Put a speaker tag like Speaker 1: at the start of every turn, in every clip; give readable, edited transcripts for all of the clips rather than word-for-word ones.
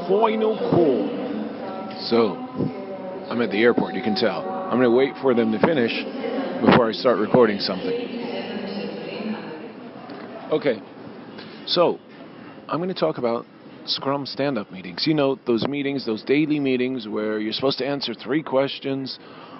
Speaker 1: Final call. So, I'm at the airport, you can tell. I'm going to wait for them to finish before I start recording something. Okay, so I'm going to talk about Scrum stand-up meetings. You know, those meetings, those daily meetings where you're supposed to answer 3 questions.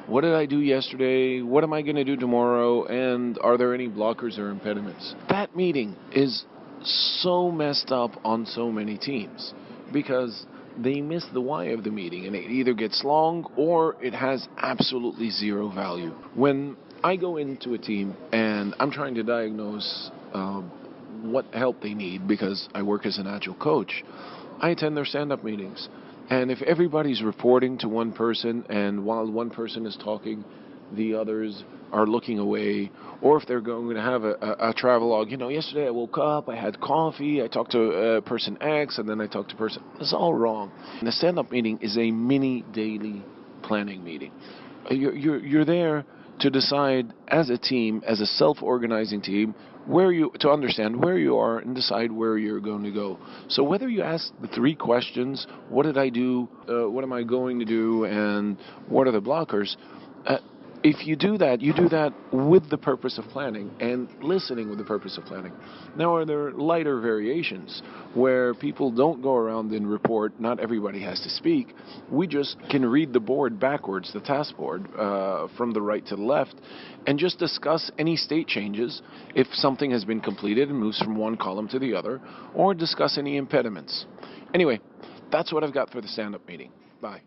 Speaker 1: What did I do yesterday? What am I going to do tomorrow? And are there any blockers or impediments? That meeting is so messed up on so many teams because they miss the why of the meeting, and it either gets long or it has absolutely zero value. When I go into a team and I'm trying to diagnose what help they need because I work as an agile coach, I attend their stand-up meetings. And if everybody's reporting to one person, and while one person is talking, the others are looking away, or if they're going to have a travelogue, you know, yesterday I woke up, I had coffee, I talked to person X, and then I talked to person... It's all wrong. And the stand-up meeting is a mini daily planning meeting. You're there to decide as a team, as a self-organizing team, to understand where you are and decide where you're going to go. So whether you ask the 3 questions, what did I do, what am I going to do, and what are the blockers, if you do that with the purpose of planning and listening with the purpose of planning. Now, are there lighter variations where people don't go around and report, not everybody has to speak, we just can read the board backwards, the task board, from the right to the left, and just discuss any state changes if something has been completed and moves from one column to the other, or discuss any impediments. Anyway, that's what I've got for the stand-up meeting. Bye.